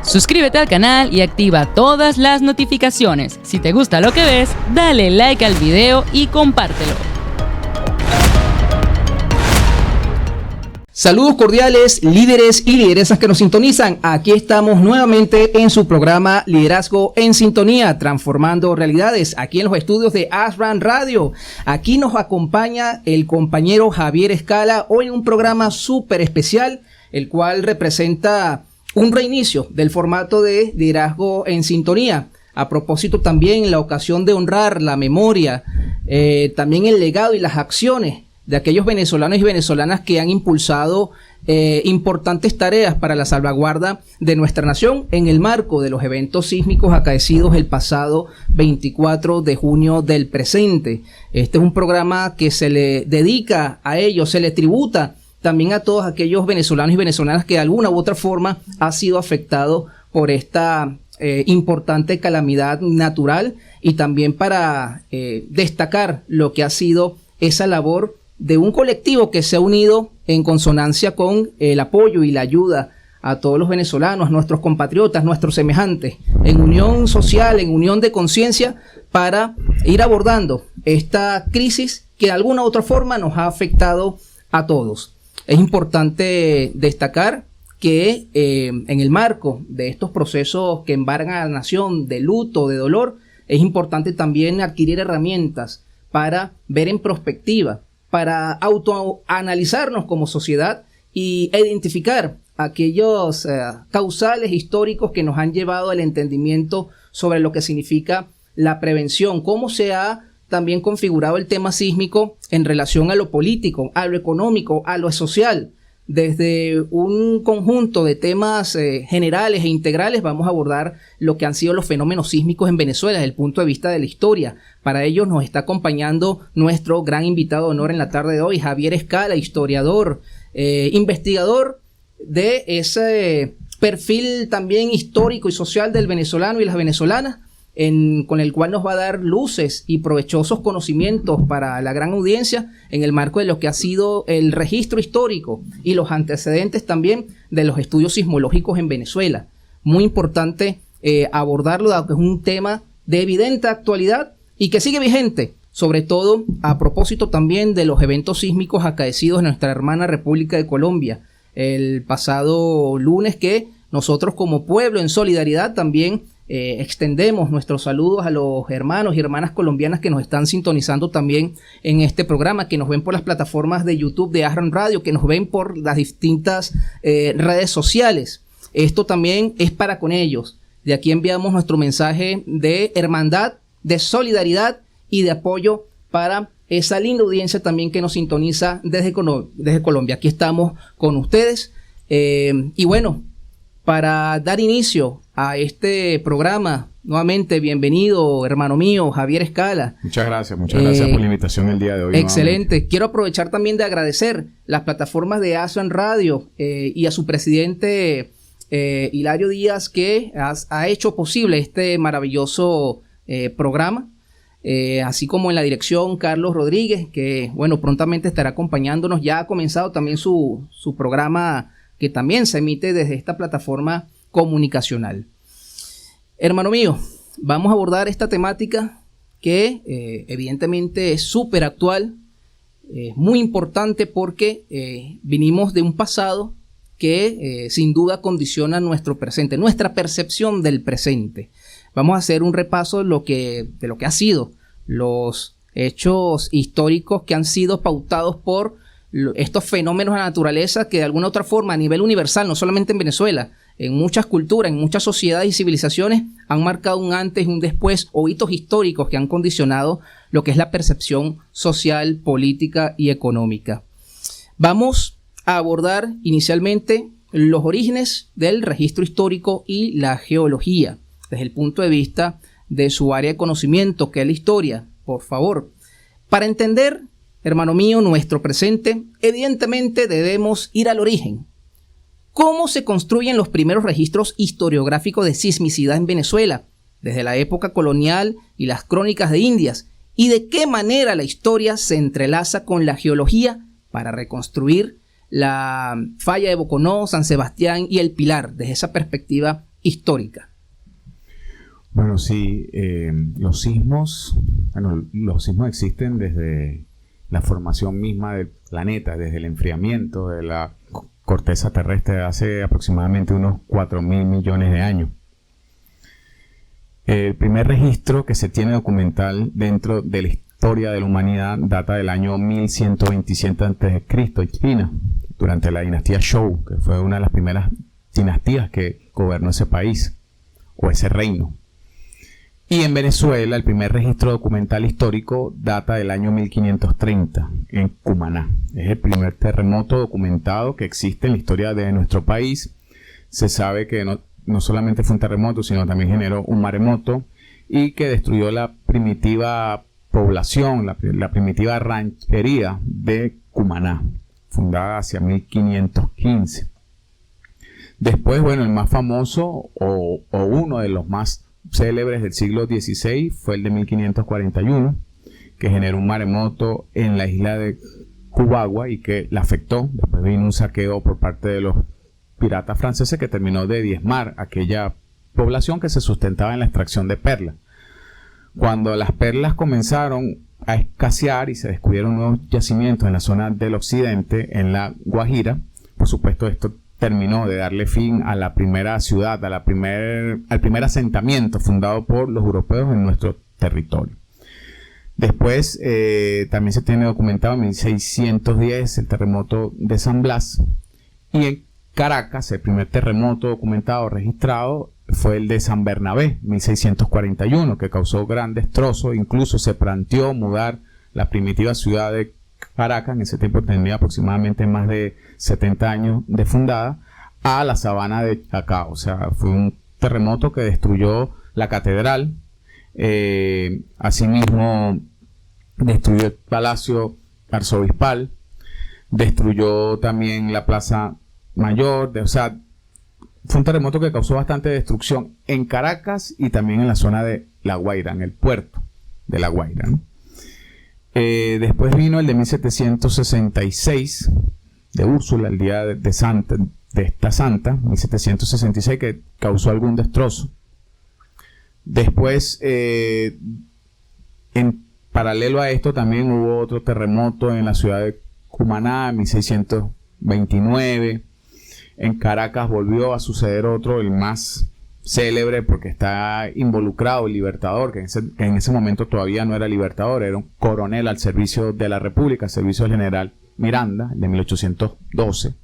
Suscríbete al canal y activa todas las notificaciones. Si te gusta lo que ves, dale like al video y compártelo. Saludos cordiales, líderes y lideresas que nos sintonizan. Aquí estamos nuevamente en su programa Liderazgo en Sintonía, transformando realidades, aquí en los estudios de Ashram Radio. Aquí nos acompaña el compañero Javier Escala, hoy en un programa súper especial, el cual representa un reinicio del formato de Liderazgo en Sintonía. A propósito también la ocasión de honrar la memoria, también el legado y las acciones de aquellos venezolanos y venezolanas que han impulsado importantes tareas para la salvaguarda de nuestra nación en el marco de los eventos sísmicos acaecidos el pasado 24 de junio del presente. Este es un programa que se le dedica a ellos, se le tributa también a todos aquellos venezolanos y venezolanas que de alguna u otra forma ha sido afectado por esta importante calamidad natural, y también para destacar lo que ha sido esa labor de un colectivo que se ha unido en consonancia con el apoyo y la ayuda a todos los venezolanos, nuestros compatriotas, nuestros semejantes, en unión social, en unión de conciencia, para ir abordando esta crisis que de alguna u otra forma nos ha afectado a todos. Es importante destacar que en el marco de estos procesos que embargan a la nación de luto, de dolor, es importante también adquirir herramientas para ver en perspectiva, para autoanalizarnos como sociedad e identificar aquellos causales históricos que nos han llevado al entendimiento sobre lo que significa la prevención, cómo se ha también configurado el tema sísmico en relación a lo político, a lo económico, a lo social. Desde un conjunto de temas generales e integrales vamos a abordar lo que han sido los fenómenos sísmicos en Venezuela desde el punto de vista de la historia. Para ello nos está acompañando nuestro gran invitado de honor en la tarde de hoy, Javier Escala, historiador, investigador de ese perfil también histórico y social del venezolano y las venezolanas, con el cual nos va a dar luces y provechosos conocimientos para la gran audiencia en el marco de lo que ha sido el registro histórico y los antecedentes también de los estudios sismológicos en Venezuela. Muy importante abordarlo, dado que es un tema de evidente actualidad y que sigue vigente, sobre todo a propósito también de los eventos sísmicos acaecidos en nuestra hermana República de Colombia el pasado lunes, que nosotros como pueblo en solidaridad también extendemos nuestros saludos a los hermanos y hermanas colombianas que nos están sintonizando también en este programa, que nos ven por las plataformas de YouTube de Ashram Radio, que nos ven por las distintas redes sociales. Esto también es para con ellos. De aquí enviamos nuestro mensaje de hermandad, de solidaridad y de apoyo para esa linda audiencia también que nos sintoniza desde Colombia. Aquí estamos con ustedes. Y bueno, para dar inicio a este programa, nuevamente bienvenido, hermano mío, Javier Escala. Muchas gracias por la invitación el día de hoy. Excelente. Nuevamente. Quiero aprovechar también de agradecer las plataformas de Ashram Radio y a su presidente Hilario Díaz, que ha hecho posible este maravilloso programa. Así como en la dirección Carlos Rodríguez, que bueno, prontamente estará acompañándonos. Ya ha comenzado también su programa, que también se emite desde esta plataforma comunicacional. Hermano mío, vamos a abordar esta temática que evidentemente es súper actual, muy importante, porque vinimos de un pasado que sin duda condiciona nuestro presente, nuestra percepción del presente. Vamos a hacer un repaso de lo que ha sido los hechos históricos que han sido pautados por estos fenómenos de la naturaleza, que de alguna u otra forma a nivel universal, no solamente en Venezuela, en muchas culturas, en muchas sociedades y civilizaciones, han marcado un antes y un después, o hitos históricos que han condicionado lo que es la percepción social, política y económica. Vamos a abordar inicialmente los orígenes del registro histórico y la geología, desde el punto de vista de su área de conocimiento, que es la historia, por favor. Para entender, hermano mío, nuestro presente, evidentemente debemos ir al origen. ¿Cómo se construyen los primeros registros historiográficos de sismicidad en Venezuela, desde la época colonial y las crónicas de Indias? ¿Y de qué manera la historia se entrelaza con la geología para reconstruir la falla de Boconó, San Sebastián y el Pilar, desde esa perspectiva histórica. Bueno, sí, los sismos existen desde la formación misma del planeta, desde el enfriamiento de la corteza terrestre hace aproximadamente unos 4.000 millones de años. El primer registro que se tiene documental dentro de la historia de la humanidad data del año 1127 a.C. en China, durante la dinastía Zhou, que fue una de las primeras dinastías que gobernó ese país o ese reino. Y en Venezuela el primer registro documental histórico data del año 1530 en Cumaná. Es el primer terremoto documentado que existe en la historia de nuestro país. Se sabe que no solamente fue un terremoto, sino también generó un maremoto y que destruyó la primitiva población, la primitiva ranchería de Cumaná, fundada hacia 1515. Después, bueno, el más famoso o uno de los más célebres del siglo XVI fue el de 1541, que generó un maremoto en la isla de Cubagua y que la afectó. Después vino un saqueo por parte de los piratas franceses que terminó de diezmar aquella población que se sustentaba en la extracción de perlas. Cuando las perlas comenzaron a escasear y se descubrieron nuevos yacimientos en la zona del occidente, en la Guajira, por supuesto esto terminó de darle fin a la primera ciudad, al primer asentamiento fundado por los europeos en nuestro territorio. Después también se tiene documentado en 1610 el terremoto de San Blas, y en Caracas el primer terremoto documentado registrado fue el de San Bernabé, 1641, que causó gran destrozo. Incluso se planteó mudar la primitiva ciudad de Caracas, en ese tiempo tenía aproximadamente más de 70 años de fundada, a la sabana de Chacao. O sea, fue un terremoto que destruyó la catedral, asimismo destruyó el palacio arzobispal, destruyó también la plaza mayor, o sea, fue un terremoto que causó bastante destrucción en Caracas y también en la zona de La Guaira, en el puerto de La Guaira, ¿no? Después vino el de 1766 de Úrsula, el día de esta santa, 1766, que causó algún destrozo. Después, en paralelo a esto, también hubo otro terremoto en la ciudad de Cumaná, 1629. En Caracas volvió a suceder otro, el más célebre porque está involucrado el Libertador, que en ese momento todavía no era Libertador, era un coronel al servicio de la República, al servicio del general Miranda, de 1812.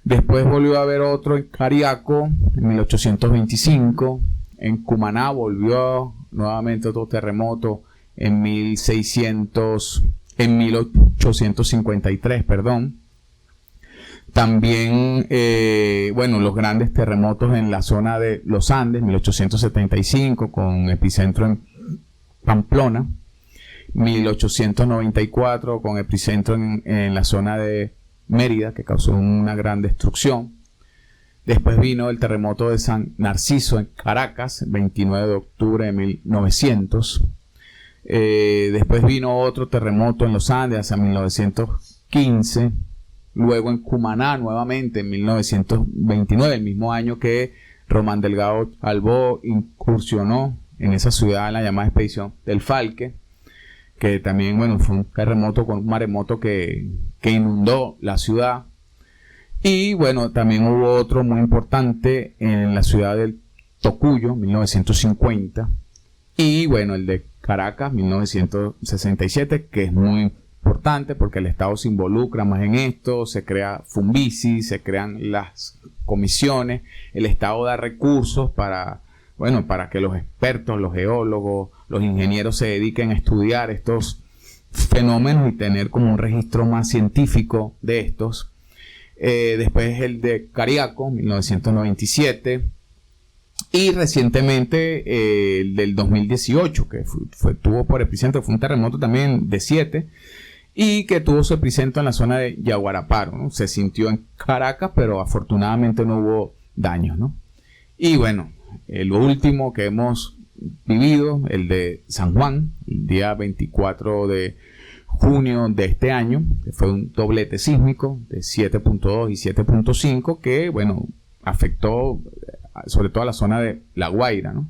Después volvió a haber otro en Cariaco, en 1825. En Cumaná volvió nuevamente otro terremoto en 1853, perdón. También, los grandes terremotos en la zona de los Andes, 1875, con epicentro en Pamplona, 1894, con epicentro en la zona de Mérida, que causó una gran destrucción. Después vino el terremoto de San Narciso en Caracas, el 29 de octubre de 1900. Después vino otro terremoto en los Andes, hacia 1915. Luego en Cumaná, nuevamente en 1929, el mismo año que Román Delgado Albó incursionó en esa ciudad en la llamada expedición del Falque, que también, fue un terremoto con un maremoto que inundó la ciudad. Y también hubo otro muy importante en la ciudad del Tocuyo, 1950. Y el de Caracas, 1967, que es muy importante porque el Estado se involucra más en esto, se crea Funvisi, se crean las comisiones, el Estado da recursos para que los expertos, los geólogos, los ingenieros se dediquen a estudiar estos fenómenos y tener como un registro más científico de estos. Después el de Cariaco, 1997, y recientemente el del 2018, que tuvo por epicentro, fue un terremoto también de 7, y que tuvo su epicentro en la zona de Yaguaraparo, ¿no? Se sintió en Caracas, pero afortunadamente no hubo daños, ¿no? Y lo último que hemos vivido, el de San Juan, el día 24 de junio de este año, que fue un doblete sísmico de 7.2 y 7.5, que afectó sobre todo a la zona de La Guaira, ¿no?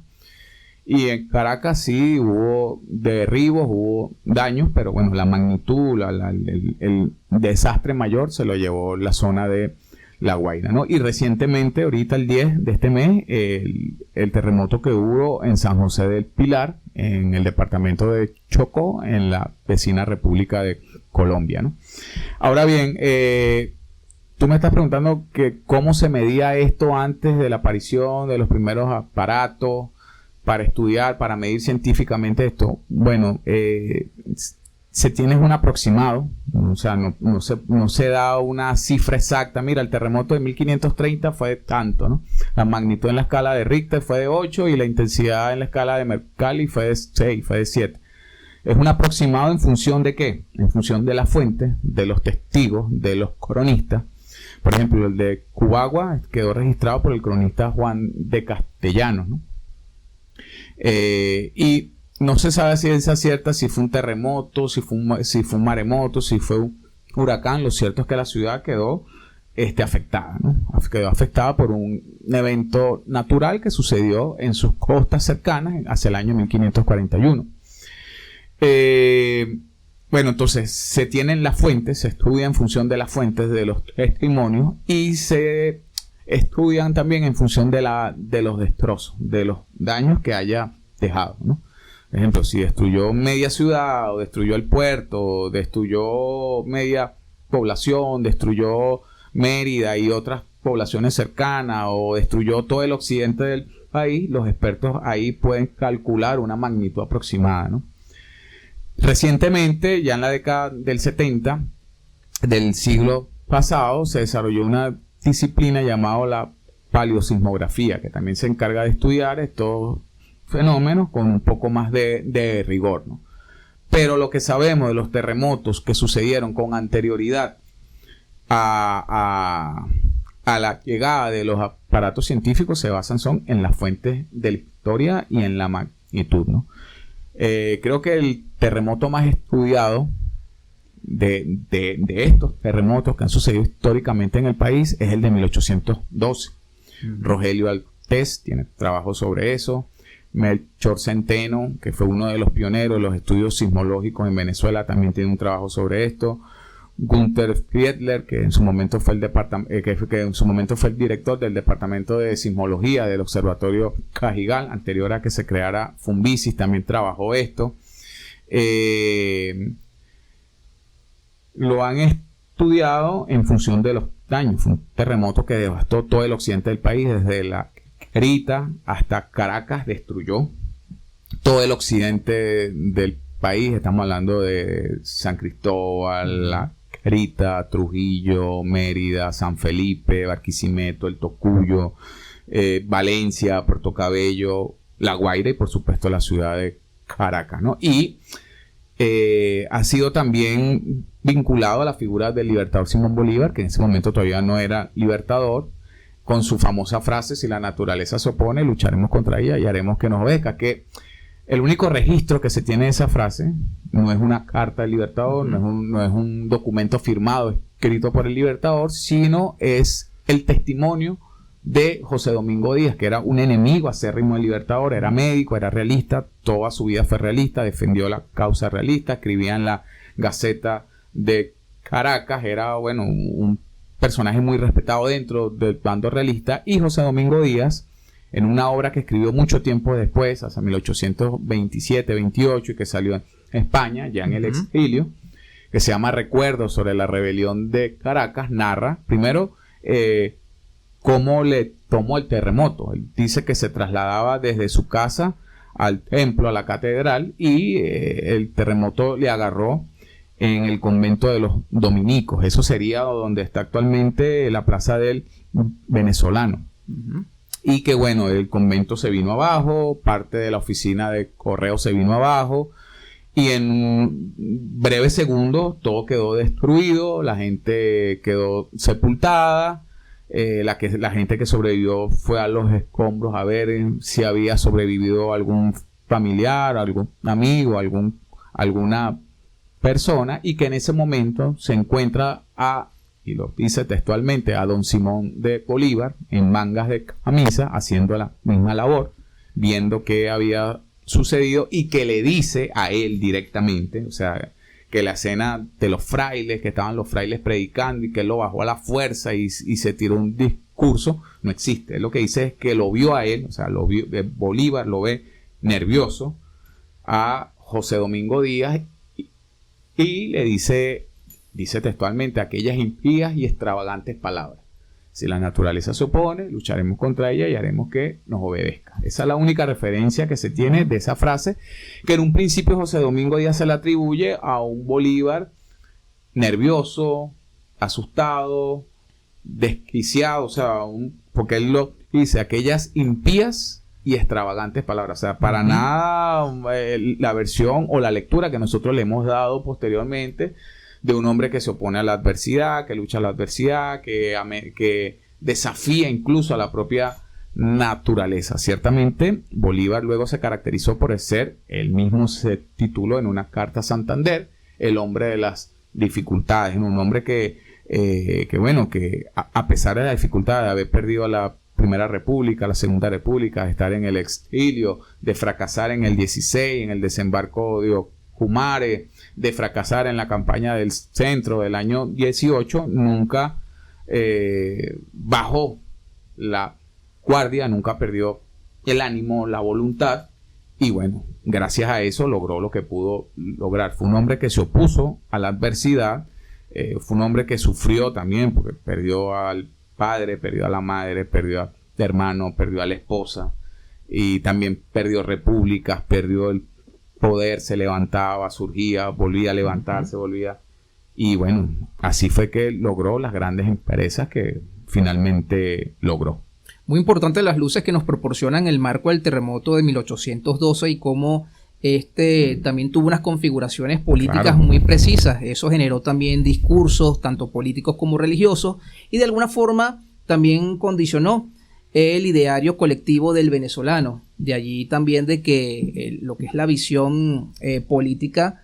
Y en Caracas sí hubo derribos, hubo daños, pero bueno, la magnitud, el desastre mayor se lo llevó la zona de La Guaira, ¿no? Y recientemente, ahorita el 10 de este mes, el terremoto que hubo en San José del Pilar, en el departamento de Chocó, en la vecina República de Colombia, ¿no? Ahora bien, tú me estás preguntando que cómo se medía esto antes de la aparición de los primeros aparatos para estudiar, para medir científicamente esto. Bueno, se tiene un aproximado, o sea, no se da una cifra exacta. Mira, el terremoto de 1530 fue de tanto, ¿no? La magnitud en la escala de Richter fue de 8 y la intensidad en la escala de Mercalli fue de 6, fue de 7. Es un aproximado en función de ¿qué? En función de la fuente, de los testigos, de los cronistas. Por ejemplo, el de Cubagua quedó registrado por el cronista Juan de Castellanos, ¿no? Y no se sabe si es cierta, si fue un terremoto, si fue un maremoto, si fue un huracán. Lo cierto es que la ciudad quedó afectada, ¿no? Quedó afectada por un evento natural que sucedió en sus costas cercanas hacia el año 1541. Bueno, entonces se tienen las fuentes, se estudia en función de las fuentes de los testimonios y se estudian también en función de los destrozos, de los daños que haya dejado, ¿no? Por ejemplo, si destruyó media ciudad, o destruyó el puerto, o destruyó media población, destruyó Mérida y otras poblaciones cercanas, o destruyó todo el occidente del país, los expertos ahí pueden calcular una magnitud aproximada, ¿no? Recientemente, ya en la década del 70 del siglo pasado, se desarrolló una disciplina llamada la paleosismografía, que también se encarga de estudiar estos fenómenos con un poco más de rigor, ¿no? Pero lo que sabemos de los terremotos que sucedieron con anterioridad a la llegada de los aparatos científicos se basan en las fuentes de la historia y en la magnitud, ¿no? Creo que el terremoto más estudiado de estos terremotos que han sucedido históricamente en el país es el de 1812. Rogelio Altés tiene trabajo sobre eso. Melchor Centeno, que fue uno de los pioneros de los estudios sismológicos en Venezuela, también tiene un trabajo sobre esto. Gunther Fiedler, que en su momento fue el director del Departamento de Sismología del Observatorio Cajigal, anterior a que se creara Fumbisis, también trabajó esto. Lo han estudiado en función de los daños. Fue un terremoto que devastó todo el occidente del país, desde la Querita hasta Caracas, destruyó todo el occidente del país. Estamos hablando de San Cristóbal, La Querita, Trujillo, Mérida, San Felipe, Barquisimeto, El Tocuyo, Valencia, Puerto Cabello, La Guaira y por supuesto la ciudad de Caracas, ¿no? Y ha sido también vinculado a la figura del libertador Simón Bolívar, que en ese momento todavía no era libertador, con su famosa frase: si la naturaleza se opone, lucharemos contra ella y haremos que nos obedezca. Que el único registro que se tiene de esa frase no es una carta del libertador, no es un documento firmado escrito por el libertador, sino es el testimonio de José Domingo Díaz, que era un enemigo acérrimo del libertador, era médico, era realista, toda su vida fue realista, defendió la causa realista, escribía en la Gaceta de Caracas, era, bueno, un personaje muy respetado dentro del bando realista. Y José Domingo Díaz, en una obra que escribió mucho tiempo después, hasta 1827-28, y que salió en España, ya en el exilio, que se llama Recuerdos sobre la rebelión de Caracas, narra primero cómo le tomó el terremoto. Él dice que se trasladaba desde su casa al templo, a la catedral, y el terremoto le agarró en el convento de los dominicos. Eso sería donde está actualmente la plaza del Venezolano. Y que bueno, el convento se vino abajo, parte de la oficina de correo se vino abajo, y en breves segundos todo quedó destruido, la gente quedó sepultada. La gente que sobrevivió fue a los escombros a ver si había sobrevivido algún familiar, algún amigo, alguna persona, y que en ese momento se encuentra a y lo dice textualmente, a don Simón de Bolívar en mangas de camisa, haciendo la misma labor, viendo qué había sucedido y que le dice a él directamente, o sea, que la escena de los frailes, que estaban los frailes predicando y que él lo bajó a la fuerza y se tiró un discurso, no existe. Lo que dice es que lo vio a él, o sea, lo vio, Bolívar lo ve nervioso a José Domingo Díaz y le dice textualmente aquellas impías y extravagantes palabras. Si la naturaleza se opone, lucharemos contra ella y haremos que nos obedezca. Esa es la única referencia que se tiene de esa frase, que en un principio José Domingo Díaz se la atribuye a un Bolívar nervioso, asustado, desquiciado, o sea, porque él lo dice, aquellas impías y extravagantes palabras. O sea, para nada la versión o la lectura que nosotros le hemos dado posteriormente de un hombre que se opone a la adversidad, que lucha a la adversidad, que desafía incluso a la propia naturaleza. Ciertamente, Bolívar luego se caracterizó por ser, él mismo se tituló en una carta a Santander, el hombre de las dificultades, un hombre que a pesar de la dificultad de haber perdido la Primera República, la Segunda República, de estar en el exilio, de fracasar en el 16, en el desembarco de Ocumare, de fracasar en la campaña del centro del año 18, nunca bajó la guardia, nunca perdió el ánimo, la voluntad, y bueno, gracias a eso logró lo que pudo lograr. Fue un hombre que se opuso a la adversidad, fue un hombre que sufrió también, porque perdió al padre, perdió a la madre, perdió al hermano, perdió a la esposa, y también perdió repúblicas, perdió el poder, se levantaba, surgía, volvía a levantarse, volvía, y bueno, así fue que logró las grandes empresas que finalmente logró. Muy importante las luces que nos proporcionan el marco del terremoto de 1812 y cómo también tuvo unas configuraciones políticas muy precisas. Eso generó también discursos, tanto políticos como religiosos, y de alguna forma también condicionó el ideario colectivo del venezolano. De allí también de que lo que es la visión política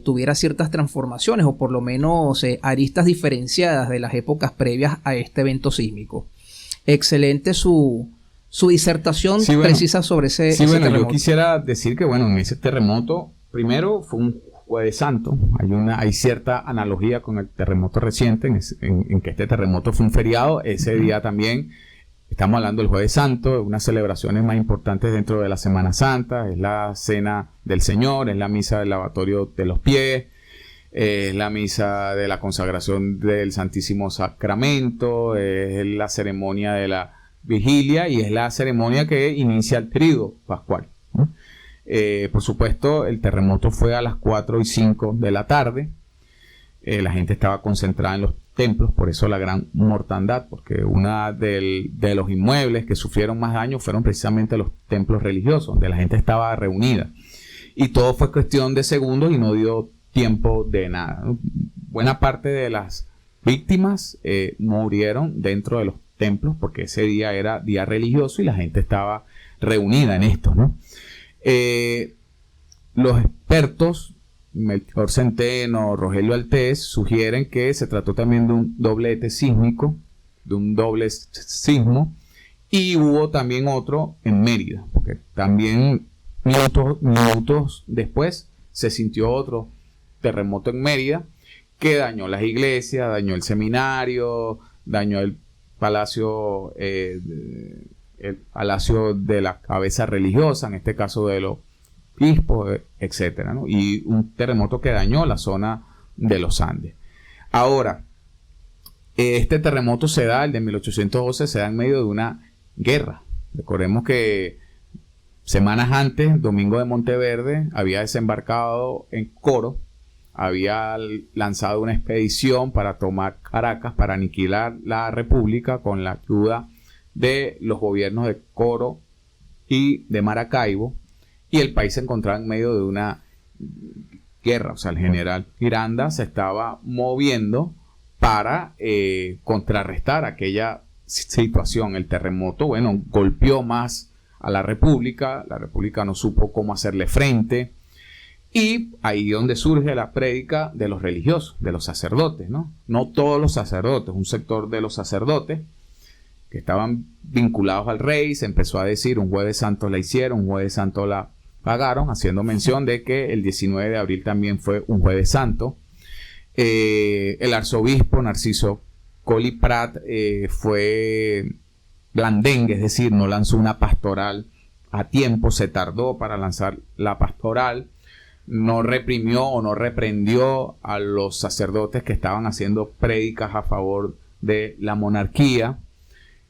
tuviera ciertas transformaciones, o por lo menos aristas diferenciadas de las épocas previas a este evento sísmico. Excelente su disertación precisa sobre ese terremoto. Yo quisiera decir que en ese terremoto, primero fue un Jueves Santo, hay cierta analogía con el terremoto reciente, en que este terremoto fue un feriado. Ese día también, estamos hablando del Jueves Santo, unas celebraciones más importantes dentro de la Semana Santa, es la Cena del Señor, es la misa del lavatorio de los pies, es la misa de la consagración del Santísimo Sacramento, es la ceremonia de la vigilia y es la ceremonia que inicia el tríodo pascual. Por supuesto, el terremoto fue a las 4:05 de la tarde. La gente estaba concentrada en los templos, por eso la gran mortandad, porque una de los inmuebles que sufrieron más daño fueron precisamente los templos religiosos, donde la gente estaba reunida. Y todo fue cuestión de segundos y no dio tiempo de nada. Buena parte de las víctimas murieron dentro de los templos, porque ese día era día religioso y la gente estaba reunida en esto, ¿no? Los expertos, Melchor Centeno, Rogelio Altés, sugieren que se trató también de un doblete sísmico, de un doble sismo, y hubo también otro en Mérida, porque también minutos después se sintió otro terremoto en Mérida que dañó las iglesias, dañó el seminario, dañó el palacio de la cabeza religiosa, en este caso de los obispos, etcétera, ¿no? Y un terremoto que dañó la zona de los Andes. Ahora, este terremoto el de 1812, se da en medio de una guerra. Recordemos que semanas antes, Domingo de Monteverde había desembarcado en Coro, había lanzado una expedición para tomar Caracas, para aniquilar la República con la ayuda de los gobiernos de Coro y de Maracaibo, y el país se encontraba en medio de una guerra. O sea, el general Miranda se estaba moviendo para contrarrestar aquella situación. El terremoto, golpeó más a la República no supo cómo hacerle frente, Y ahí donde surge la prédica de los religiosos, de los sacerdotes, ¿no? No todos los sacerdotes, un sector de los sacerdotes que estaban vinculados al rey, se empezó a decir, un jueves santo la hicieron, un jueves santo la pagaron, haciendo mención de que el 19 de abril también fue un jueves santo. El arzobispo Narciso Colli Prat fue blandengue, es decir, no lanzó una pastoral a tiempo, se tardó para lanzar la pastoral, no reprimió o no reprendió a los sacerdotes que estaban haciendo prédicas a favor de la monarquía,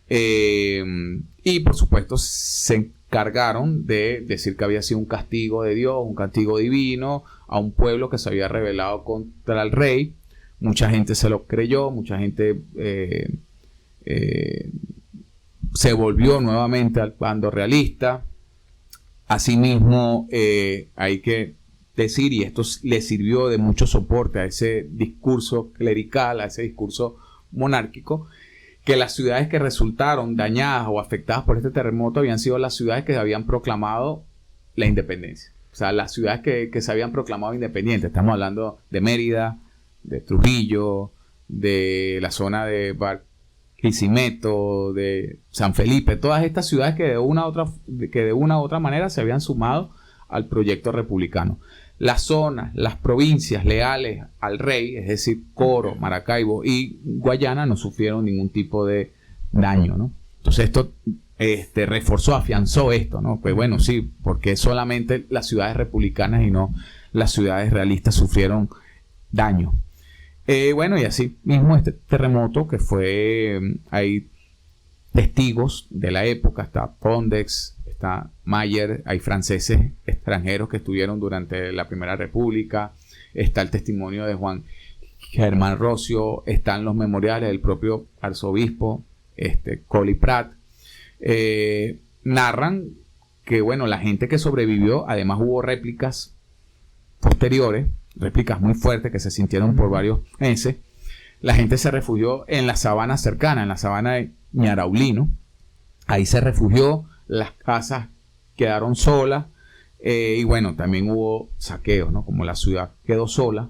y por supuesto se encargaron de decir que había sido un castigo de Dios, un castigo divino a un pueblo que se había rebelado contra el rey. Mucha gente se lo creyó, mucha gente se volvió nuevamente al bando realista. Asimismo, hay que decir, y esto le sirvió de mucho soporte a ese discurso clerical, a ese discurso monárquico, que las ciudades que resultaron dañadas o afectadas por este terremoto habían sido las ciudades que habían proclamado la independencia. O sea, las ciudades que se habían proclamado independientes. Estamos hablando de Mérida, de Trujillo, de la zona de Barquisimeto, de San Felipe, todas estas ciudades que de una u otra manera se habían sumado al proyecto republicano. Las zonas, las provincias leales al rey, es decir, Coro, Maracaibo y Guayana, no sufrieron ningún tipo de daño, ¿no? Entonces esto reforzó, afianzó esto, ¿no? Pues bueno, sí, porque solamente las ciudades republicanas y no las ciudades realistas sufrieron daño. Bueno, y así mismo este terremoto que fue, hay testigos de la época, está Pondex, está Mayer, hay franceses extranjeros que estuvieron durante la Primera República, está el testimonio de Juan Germán Rocio, están los memoriales del propio arzobispo Colli Prat. Narran que, bueno, la gente que sobrevivió, además hubo réplicas posteriores, réplicas muy fuertes que se sintieron por varios meses. La gente se refugió en la sabana cercana, en la sabana de Ñaraulino. Ahí se refugió, las casas quedaron solas, y bueno, también hubo saqueos, ¿no? Como la ciudad quedó sola,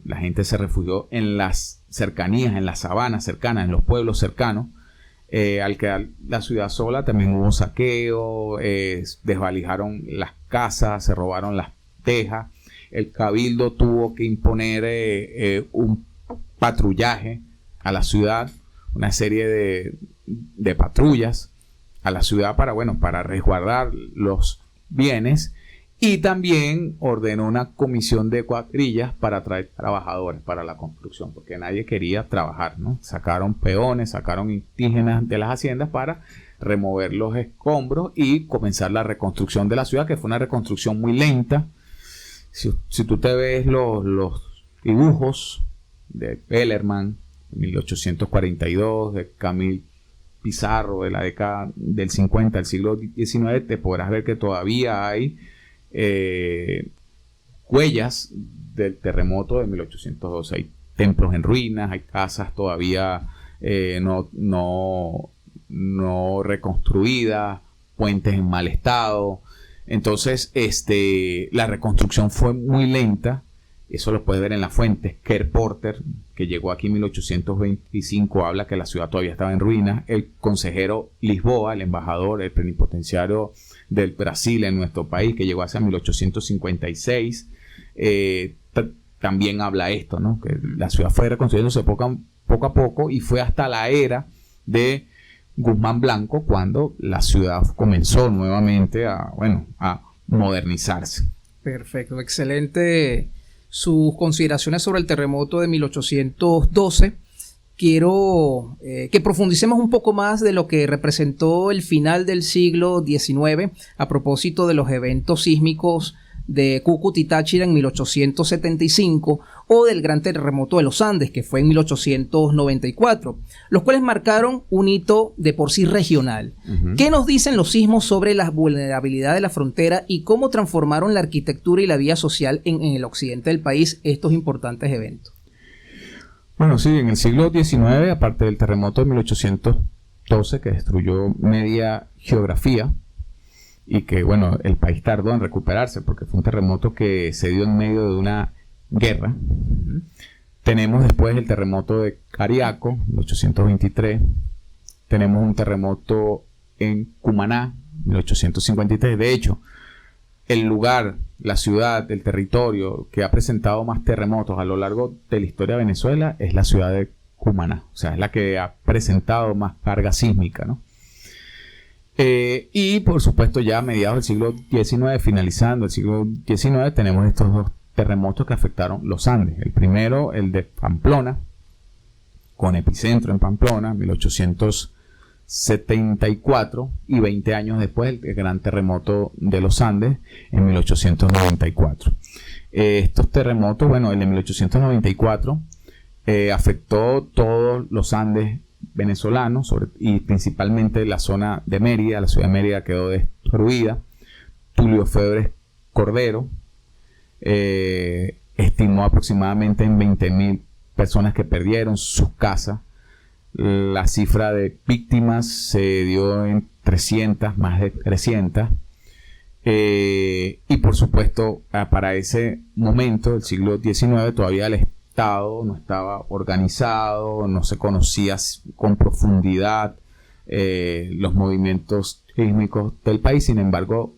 la gente se refugió en las cercanías, en las sabanas cercanas, en los pueblos cercanos. Al quedar la ciudad sola también hubo saqueo, desvalijaron las casas, se robaron las tejas. El cabildo tuvo que imponer un patrullaje a la ciudad, una serie de patrullas a la ciudad para resguardar los bienes, y también ordenó una comisión de cuadrillas para traer trabajadores para la construcción, porque nadie quería trabajar, ¿no? Sacaron peones, sacaron indígenas de las haciendas para remover los escombros y comenzar la reconstrucción de la ciudad, que fue una reconstrucción muy lenta. Si tú te ves los dibujos de Bellerman, 1842, de Camille Pizarro, de la década del 50, del siglo XIX, te podrás ver que todavía hay huellas del terremoto de 1812. Hay templos en ruinas, hay casas todavía no reconstruidas, puentes en mal estado. Entonces, la reconstrucción fue muy lenta. Eso lo puedes ver en las fuentes. Kerr Porter, que llegó aquí en 1825, habla que la ciudad todavía estaba en ruinas. El consejero Lisboa, el embajador, el plenipotenciario del Brasil en nuestro país, que llegó hacia 1856, también habla esto, ¿no? Que la ciudad fue reconstruyéndose poco a poco, y fue hasta la era de Guzmán Blanco cuando la ciudad comenzó nuevamente a modernizarse. Perfecto, excelente sus consideraciones sobre el terremoto de 1812. Quiero que profundicemos un poco más de lo que representó el final del siglo XIX a propósito de los eventos sísmicos de Cúcuta y Táchira en 1875 o del gran terremoto de los Andes, que fue en 1894, los cuales marcaron un hito de por sí regional. ¿Qué nos dicen los sismos sobre la vulnerabilidad de la frontera y cómo transformaron la arquitectura y la vida social en el occidente del país estos importantes eventos? Bueno, sí, en el siglo XIX, aparte del terremoto de 1812, que destruyó media geografía, y que, bueno, el país tardó en recuperarse porque fue un terremoto que se dio en medio de una guerra. Tenemos después el terremoto de Cariaco, 1823. Tenemos un terremoto en Cumaná, 1853. De hecho, el lugar, la ciudad, el territorio que ha presentado más terremotos a lo largo de la historia de Venezuela es la ciudad de Cumaná. O sea, es la que ha presentado más carga sísmica, ¿no? Y por supuesto ya a mediados del siglo XIX, finalizando el siglo XIX, tenemos estos dos terremotos que afectaron los Andes. El primero, el de Pamplona, con epicentro en Pamplona, 1874, y 20 años después el gran terremoto de los Andes en 1894. Estos terremotos, bueno, el de 1894 afectó todos los Andes venezolanos y principalmente la zona de Mérida. La ciudad de Mérida quedó destruida. Tulio Febres Cordero estimó aproximadamente en 20.000 personas que perdieron sus casas. La cifra de víctimas se dio en 300, más de 300. Y por supuesto, para ese momento, el siglo XIX, todavía el Estado no estaba organizado, no se conocía con profundidad los movimientos sísmicos del país. Sin embargo,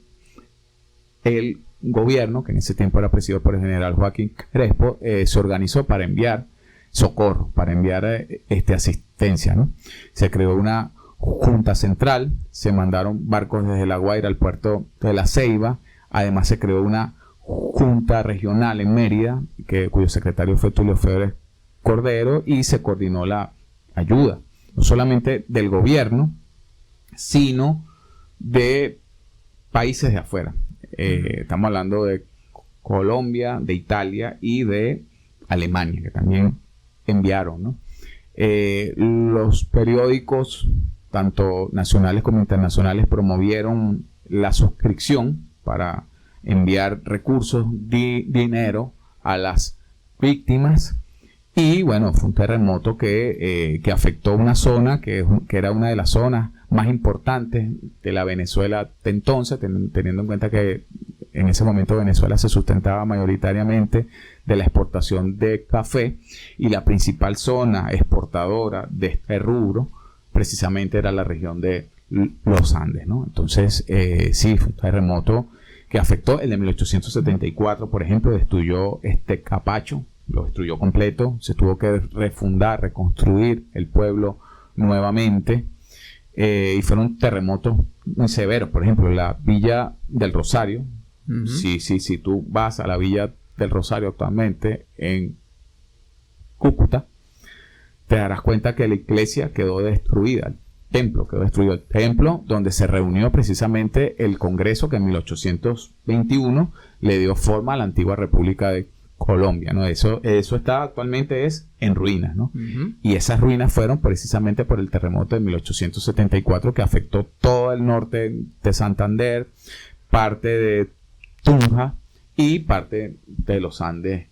el gobierno, que en ese tiempo era presidido por el general Joaquín Crespo, se organizó para enviar socorro, para enviar asistencia, ¿no? Se creó una junta central, se mandaron barcos desde La Guaira al puerto de La Ceiba. Además se creó una junta regional en Mérida, cuyo secretario fue Tulio Febres Cordero, y se coordinó la ayuda, no solamente del gobierno, sino de países de afuera. Estamos hablando de Colombia, de Italia y de Alemania, que también enviaron, ¿no? Los periódicos, tanto nacionales como internacionales, promovieron la suscripción para enviar recursos, dinero a las víctimas. Y bueno, fue un terremoto que afectó una zona que era una de las zonas más importantes de la Venezuela de entonces, teniendo en cuenta que en ese momento Venezuela se sustentaba mayoritariamente de la exportación de café, y la principal zona exportadora de este rubro precisamente era la región de los Andes, ¿no? Entonces, sí, fue un terremoto que afectó. El de 1874, por ejemplo, destruyó Capacho, lo destruyó completo. Se tuvo que refundar, reconstruir el pueblo nuevamente, y fueron terremotos muy severos. Por ejemplo, la Villa del Rosario, si tú vas a la Villa del Rosario actualmente en Cúcuta, te darás cuenta que la iglesia quedó destruida, el templo quedó destruido, el templo donde se reunió precisamente el Congreso que en 1821 le dio forma a la antigua República de Colombia, ¿no? Eso está actualmente en ruinas, ¿no? Y esas ruinas fueron precisamente por el terremoto de 1874 que afectó todo el norte de Santander, parte de Tunja y parte de los Andes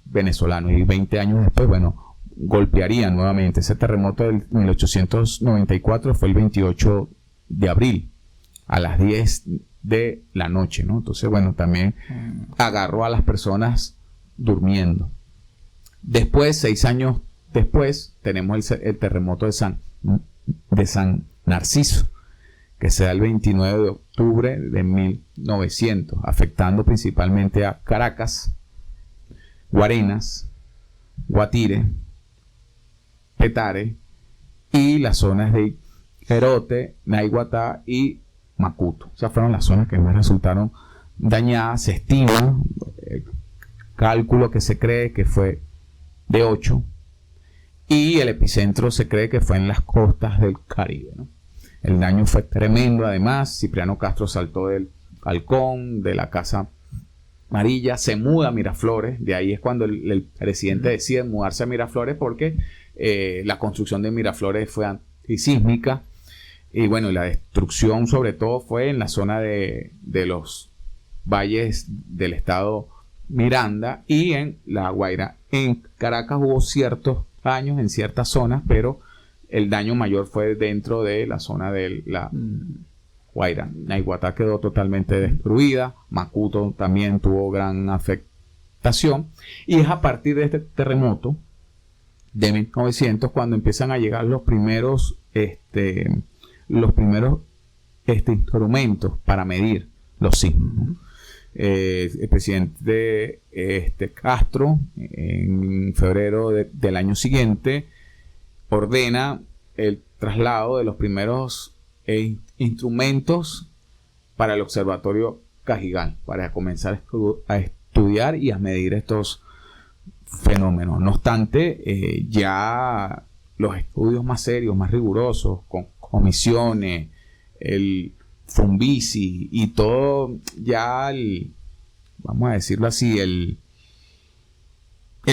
venezolanos. Y 20 años después, bueno, golpearían nuevamente. Ese terremoto del 1894 fue el 28 de abril a las 10 de la noche, ¿no? Entonces, bueno, también agarró a las personas durmiendo. Después, 6 años después, tenemos el terremoto de San Narciso, que se da el 29 de octubre de 1900, afectando principalmente a Caracas, Guarenas, Guatire, Petare y las zonas de Jerote, Naiguatá y Macuto. Esas fueron las zonas que más resultaron dañadas. Se estima, cálculo que se cree que fue de 8, y el epicentro se cree que fue en las costas del Caribe, ¿no? El daño fue tremendo. Además, Cipriano Castro saltó del balcón de la Casa Amarilla, se muda a Miraflores. De ahí es cuando el presidente decide mudarse a Miraflores, porque la construcción de Miraflores fue antisísmica. Y bueno, la destrucción sobre todo fue en la zona de los valles del estado Miranda y en La Guaira. En Caracas hubo ciertos daños en ciertas zonas, pero el daño mayor fue dentro de la zona de la Guaira. Naiguatá quedó totalmente destruida, Macuto también tuvo gran afectación, y es a partir de este terremoto de 1900 cuando empiezan a llegar los primeros instrumentos para medir los sismos, ¿no? El presidente Castro, en febrero del año siguiente, ordena el traslado de los primeros instrumentos para el observatorio Cajigal, para comenzar a estudiar y a medir estos fenómenos. No obstante, ya los estudios más serios, más rigurosos, con comisiones, el Fumbici y todo, ya vamos a decirlo así, el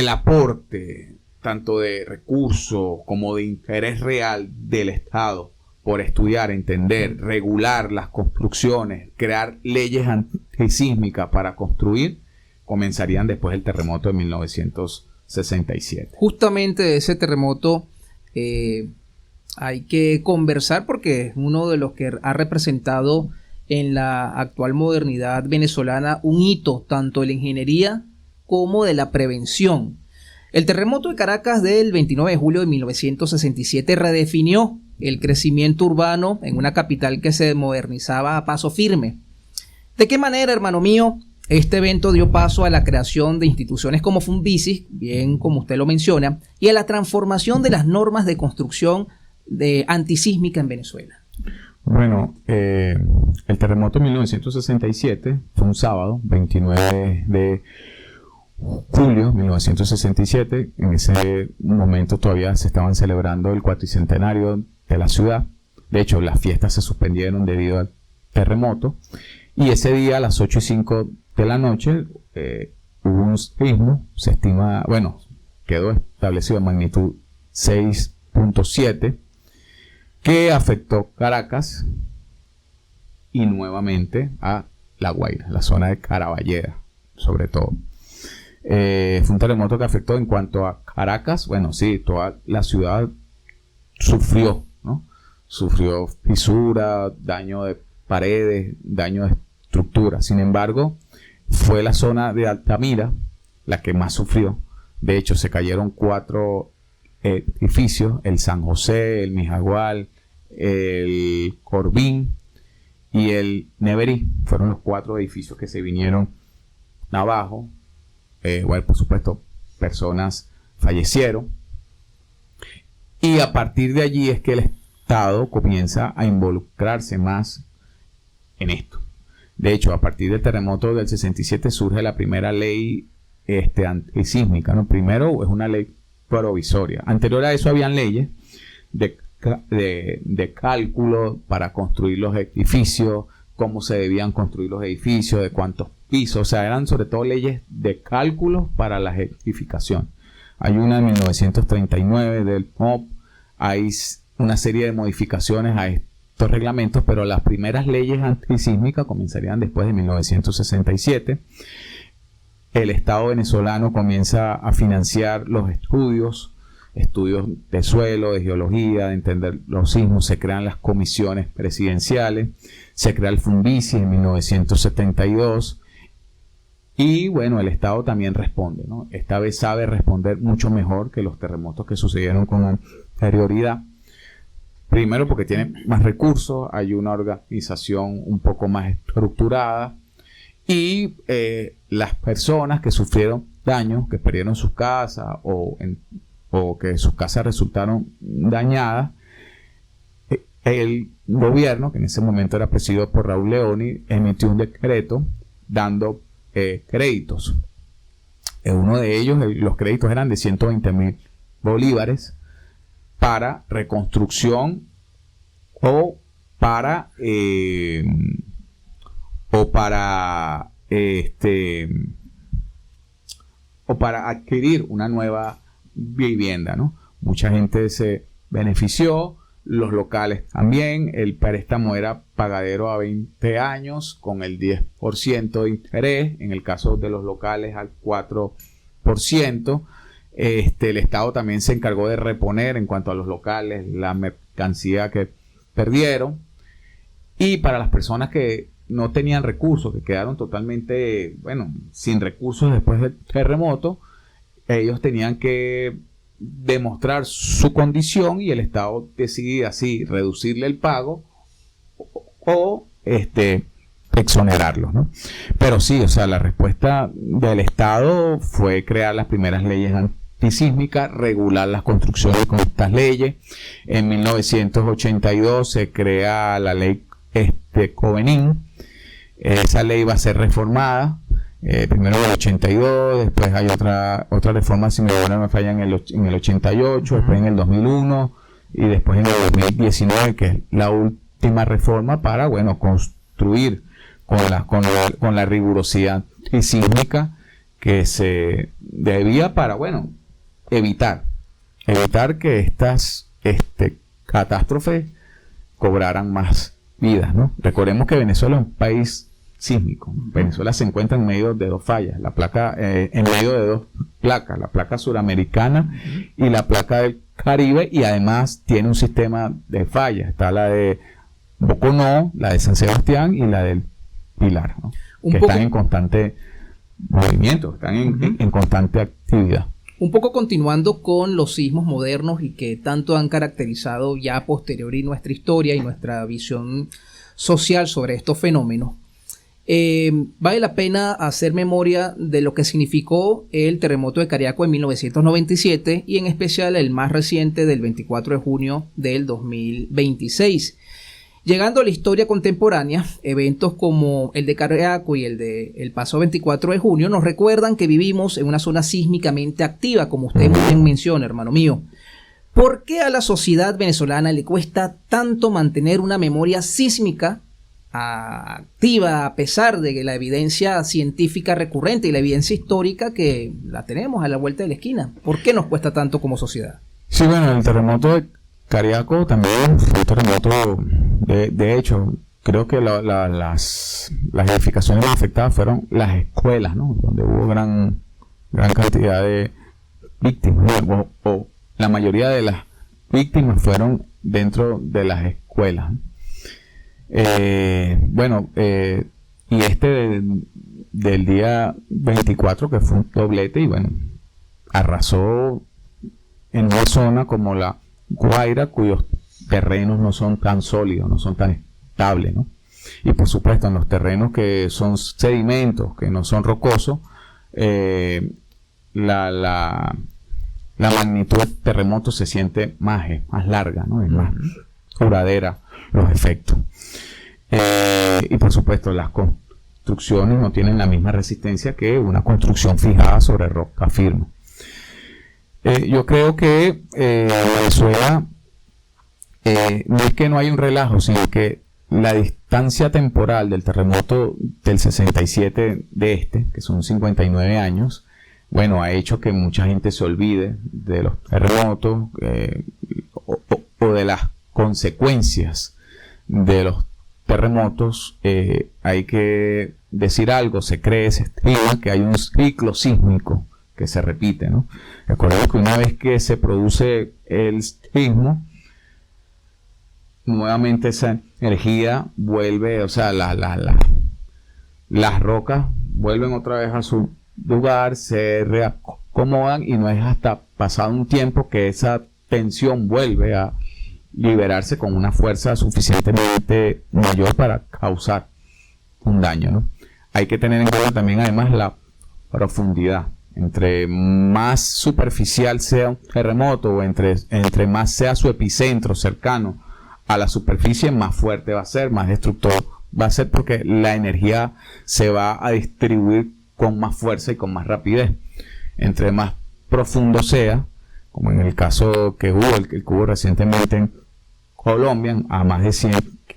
aporte tanto de recursos como de interés real del Estado por estudiar, entender, regular las construcciones, crear leyes antisísmicas para construir, comenzarían después del terremoto de 1967. Justamente de ese terremoto hay que conversar porque es uno de los que ha representado en la actual modernidad venezolana un hito tanto de la ingeniería como de la prevención. El terremoto de Caracas del 29 de julio de 1967 redefinió el crecimiento urbano en una capital que se modernizaba a paso firme. ¿De qué manera, hermano mío, este evento dio paso a la creación de instituciones como Fumbici, bien como usted lo menciona, y a la transformación de las normas de construcción antisísmica en Venezuela? Bueno, el terremoto de 1967 fue un sábado, 29 de julio de 1967. En ese momento todavía se estaban celebrando el cuatricentenario de la ciudad. De hecho, las fiestas se suspendieron debido al terremoto. Y ese día, a las 8:05 de la noche, hubo un sismo. Se estima, bueno, quedó establecido de magnitud 6.7, que afectó Caracas y nuevamente a La Guaira, la zona de Caraballeda, sobre todo. Fue un terremoto que afectó en cuanto a Caracas, bueno, sí, toda la ciudad sufrió, ¿no? Sufrió fisura, daño de paredes, daño de estructura. Sin embargo, fue la zona de Altamira la que más sufrió. De hecho, se cayeron 4 edificios: el San José, el Mijagual, el Corbín y el Neverí. Fueron los 4 edificios que se vinieron abajo. Bueno, por supuesto, personas fallecieron. Y a partir de allí es que el Estado comienza a involucrarse más en esto. De hecho, a partir del terremoto del 67 surge la primera ley antisísmica, ¿no? Primero es una ley provisoria. Anterior a eso habían leyes de cálculo para construir los edificios, cómo se debían construir los edificios, de cuántos pisos. O sea, eran sobre todo leyes de cálculo para la edificación. Hay una de 1939 del MOP. Hay una serie de modificaciones a estos reglamentos, pero las primeras leyes antisísmicas comenzarían después de 1967. El Estado venezolano comienza a financiar los estudios de suelo, de geología, de entender los sismos. Se crean las comisiones presidenciales, se crea el Fumbici en 1972 y bueno, el Estado también responde, ¿no? Esta vez sabe responder mucho mejor que los terremotos que sucedieron con anterioridad. Primero porque tiene más recursos, hay una organización un poco más estructurada y las personas que sufrieron daños, que perdieron sus casas o que sus casas resultaron dañadas, el gobierno, que en ese momento era presidido por Raúl Leoni, emitió un decreto dando créditos. Uno de ellos, los créditos eran de 120.000 bolívares para reconstrucción o para adquirir una nueva vivienda, ¿no? Mucha gente se benefició, los locales también. El préstamo era pagadero a 20 años con el 10% de interés, en el caso de los locales al 4%. El Estado también se encargó de reponer en cuanto a los locales la mercancía que perdieron. Y para las personas que no tenían recursos, que quedaron totalmente, sin recursos después del terremoto, ellos tenían que demostrar su condición y el Estado decidía así reducirle el pago o exonerarlos, ¿no? Pero sí, o sea, la respuesta del Estado fue crear las primeras leyes antisísmicas, regular las construcciones con estas leyes. En 1982 se crea la ley Covenin. Esa ley va a ser reformada, primero en el 82, después hay otra reforma, si mi memoria no me falla, en el 88, después en el 2001 y después en el 2019, que es la última reforma para, construir con la rigurosidad sísmica que se debía para, evitar que estas catástrofes cobraran más vidas, ¿no? Recordemos que Venezuela es un país sísmico. Venezuela se encuentra en medio de dos fallas, en medio de dos placas, la placa suramericana y la placa del Caribe, y además tiene un sistema de fallas. Está la de Boconó, la de San Sebastián y la del Pilar, ¿no? Que están en constante movimiento, están en constante actividad. Un poco continuando con los sismos modernos y que tanto han caracterizado ya a posteriori nuestra historia y nuestra visión social sobre estos fenómenos, vale la pena hacer memoria de lo que significó el terremoto de Cariaco en 1997 y en especial el más reciente del 24 de junio del 2026. Llegando a la historia contemporánea, eventos como el de Cariaco y el de el pasado 24 de junio nos recuerdan que vivimos en una zona sísmicamente activa, como usted muy bien menciona, hermano mío. ¿Por qué a la sociedad venezolana le cuesta tanto mantener una memoria sísmica activa a pesar de la evidencia científica recurrente y la evidencia histórica que la tenemos a la vuelta de la esquina? ¿Por qué nos cuesta tanto como sociedad? Sí, el terremoto de Cariaco también fue un terremoto, de hecho, creo que las edificaciones afectadas fueron las escuelas, ¿no? Donde hubo gran cantidad de víctimas, ¿no? o la mayoría de las víctimas fueron dentro de las escuelas. Y del día 24, que fue un doblete, y arrasó en una zona como la Guaira, cuyos terrenos no son tan sólidos, no son tan estables, ¿no? Y por supuesto en los terrenos que son sedimentos, que no son rocosos, la magnitud del terremoto se siente más larga, ¿no? Es más duradera los efectos. Y por supuesto las construcciones no tienen la misma resistencia que una construcción fijada sobre roca firme. Yo creo que Venezuela no es que no hay un relajo, sino que la distancia temporal del terremoto del 67 que son 59 años, ha hecho que mucha gente se olvide de los terremotos o de las consecuencias de los terremotos. Hay que decir algo, se estima que hay un ciclo sísmico que se repite, ¿no? Recuerden que una vez que se produce el sismo, nuevamente esa energía vuelve, o sea, las rocas vuelven otra vez a su lugar, se reacomodan, y no es hasta pasado un tiempo que esa tensión vuelve a liberarse con una fuerza suficientemente mayor para causar un daño, ¿no? Hay que tener en cuenta también además la profundidad. Entre más superficial sea un terremoto, o entre más sea su epicentro cercano a la superficie, más fuerte va a ser, más destructor va a ser, porque la energía se va a distribuir con más fuerza y con más rapidez. Entre más profundo sea, como en el caso que hubo, el que hubo recientemente en Colombia, a más de 100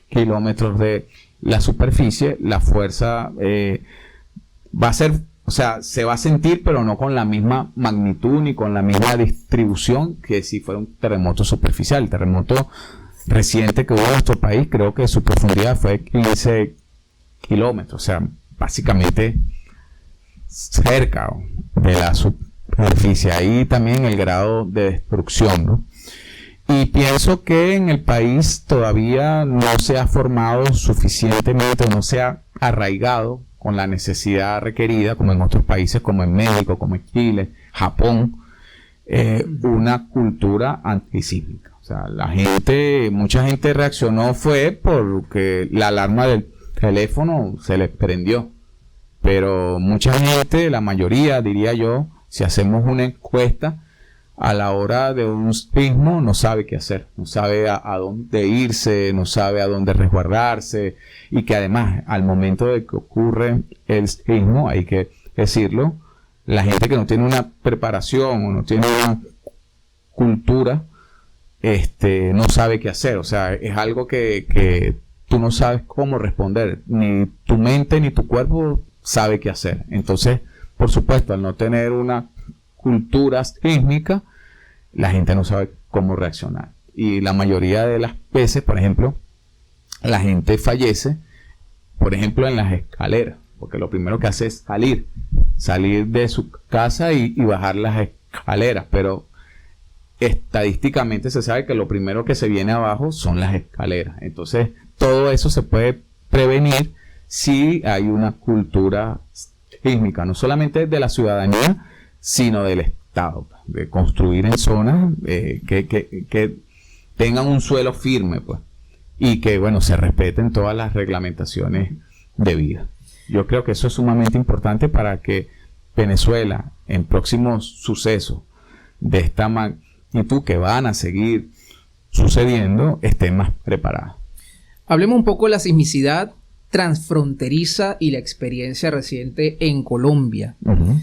kilómetros de la superficie, la fuerza va a ser, o sea, se va a sentir, pero no con la misma magnitud ni con la misma distribución que si fuera un terremoto superficial. El terremoto reciente que hubo en nuestro país, creo que su profundidad fue 15 kilómetros, o sea, básicamente cerca de la superficie. Ahí también el grado de destrucción, ¿no? Y pienso que en el país todavía no se ha formado suficientemente, no se ha arraigado con la necesidad requerida, como en otros países, como en México, como en Chile, Japón, una cultura antisísmica. O sea, mucha gente reaccionó fue porque la alarma del teléfono se les prendió. Pero mucha gente, la mayoría, diría yo, si hacemos una encuesta, a la hora de un sismo no sabe qué hacer, no sabe a dónde irse, no sabe a dónde resguardarse, y que además al momento de que ocurre el sismo, hay que decirlo, la gente que no tiene una preparación o no tiene una cultura, no sabe qué hacer. O sea, es algo que tú no sabes cómo responder, ni tu mente ni tu cuerpo sabe qué hacer. Entonces, por supuesto, al no tener una cultura sísmica, la gente no sabe cómo reaccionar. Y la mayoría de las veces, por ejemplo, la gente fallece, por ejemplo, en las escaleras, porque lo primero que hace es salir de su casa y bajar las escaleras, pero estadísticamente se sabe que lo primero que se viene abajo son las escaleras. Entonces, todo eso se puede prevenir si hay una cultura sísmica, no solamente de la ciudadanía, sino del Estado, de construir en zonas que tengan un suelo firme, pues, y que, bueno, se respeten todas las reglamentaciones debidas. Yo creo que eso es sumamente importante para que Venezuela, en próximos sucesos de esta magnitud que van a seguir sucediendo, esté más preparada. Hablemos un poco de la sismicidad transfronteriza y la experiencia reciente en Colombia. Uh-huh.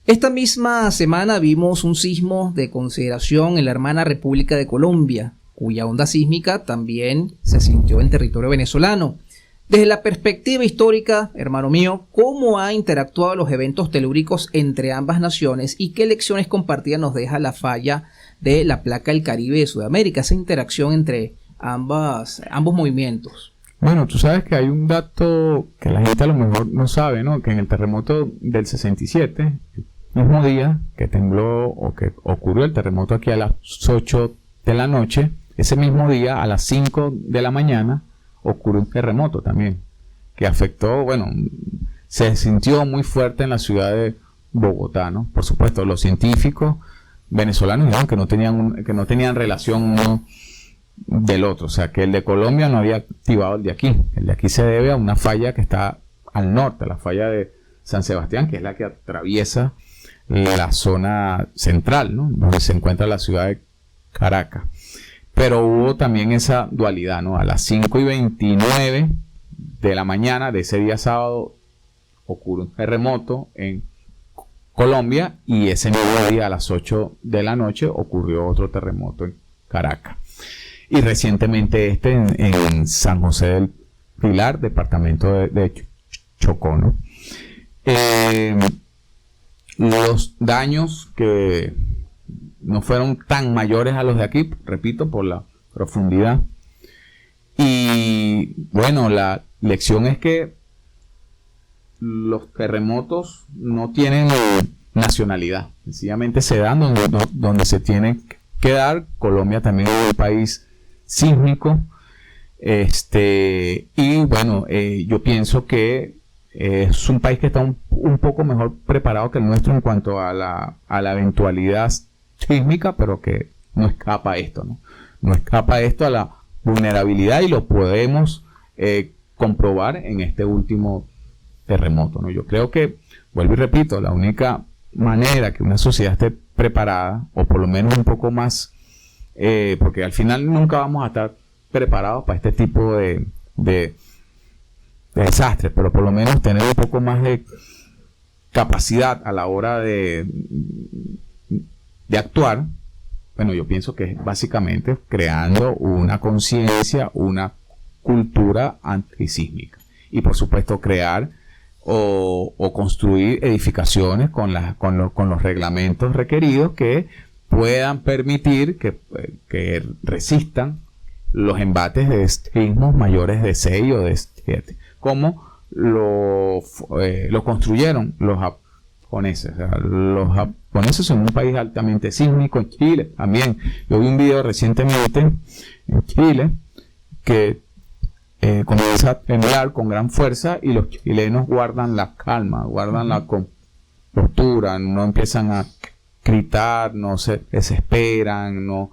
Esta misma semana vimos un sismo de consideración en la hermana República de Colombia, cuya onda sísmica también se sintió en territorio venezolano. Desde la perspectiva histórica, hermano mío, ¿cómo ha interactuado los eventos telúricos entre ambas naciones y qué lecciones compartidas nos deja la falla de la placa del Caribe de Sudamérica, esa interacción entre ambos movimientos? Bueno, tú sabes que hay un dato que la gente a lo mejor no sabe, ¿no? Que en el terremoto del 67, el mismo día que tembló o que ocurrió el terremoto aquí a las 8 de la noche, ese mismo día a las 5 de la mañana ocurrió un terremoto también, que afectó, bueno, se sintió muy fuerte en la ciudad de Bogotá, ¿no? Por supuesto, los científicos venezolanos dijeron que no tenían relación uno del otro, o sea, que el de Colombia no había activado el de aquí. El de aquí se debe a una falla que está al norte, la falla de San Sebastián, que es la que atraviesa la zona central, ¿no? Donde se encuentra la ciudad de Caracas. Pero hubo también esa dualidad, ¿no? A las 5:29 de la mañana de ese día sábado ocurre un terremoto en Colombia y ese mismo día a las 8 de la noche ocurrió otro terremoto en Caracas. Y recientemente en San José del Pilar, departamento de Chocó, ¿no? Los daños que no fueron tan mayores a los de aquí, repito, por la profundidad. Y bueno, la lección es que los terremotos no tienen nacionalidad, sencillamente se dan donde se tienen que dar. Colombia también es un país sísmico, y bueno, yo pienso que es un país que está un poco mejor preparado que el nuestro en cuanto a la eventualidad sísmica, pero que no escapa a esto, ¿no? No escapa esto a la vulnerabilidad y lo podemos comprobar en este último terremoto, ¿no? Yo creo que, vuelvo y repito, la única manera que una sociedad esté preparada, o por lo menos un poco más, porque al final nunca vamos a estar preparados para este tipo de desastres, pero por lo menos tener un poco más de capacidad a la hora de actuar. Bueno, yo pienso que es básicamente creando una conciencia, una cultura antisísmica y por supuesto crear o construir edificaciones con los reglamentos requeridos que puedan permitir que resistan los embates de sismos mayores de 6 o de 7, como lo construyeron los japoneses. O sea, los ponerse en un país altamente sísmico. En Chile también. Yo vi un video recientemente en Chile que comienza a temblar con gran fuerza y los chilenos guardan la calma, guardan la compostura, no empiezan a gritar, no se desesperan, no,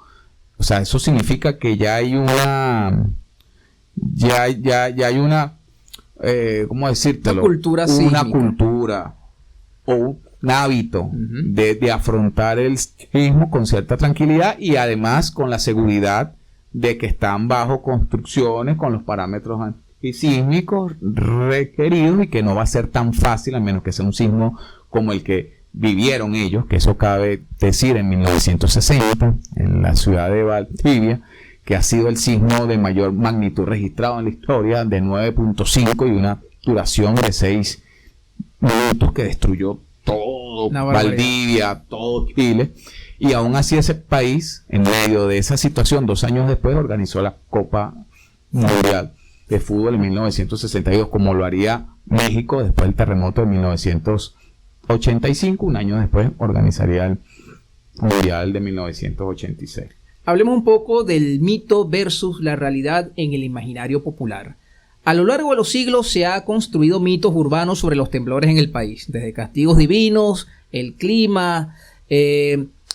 o sea, eso significa que ya hay una, ya hay una, ¿cómo decírtelo? Una cultura o un hábito de afrontar el sismo con cierta tranquilidad y además con la seguridad de que están bajo construcciones con los parámetros antisísmicos requeridos y que no va a ser tan fácil, a menos que sea un sismo como el que vivieron ellos, que eso cabe decir en 1960, en la ciudad de Valdivia, que ha sido el sismo de mayor magnitud registrado en la historia, de 9.5 y una duración de 6 minutos que destruyó todo Valdivia, todo Chile. Y aún así ese país, en medio de esa situación, 2 años después, organizó la Copa Mundial de Fútbol en 1962, como lo haría México después del terremoto de 1985. Un año después organizaría el Mundial de 1986. Hablemos un poco del mito versus la realidad en el imaginario popular. A lo largo de los siglos se han construido mitos urbanos sobre los temblores en el país, desde castigos divinos, el clima,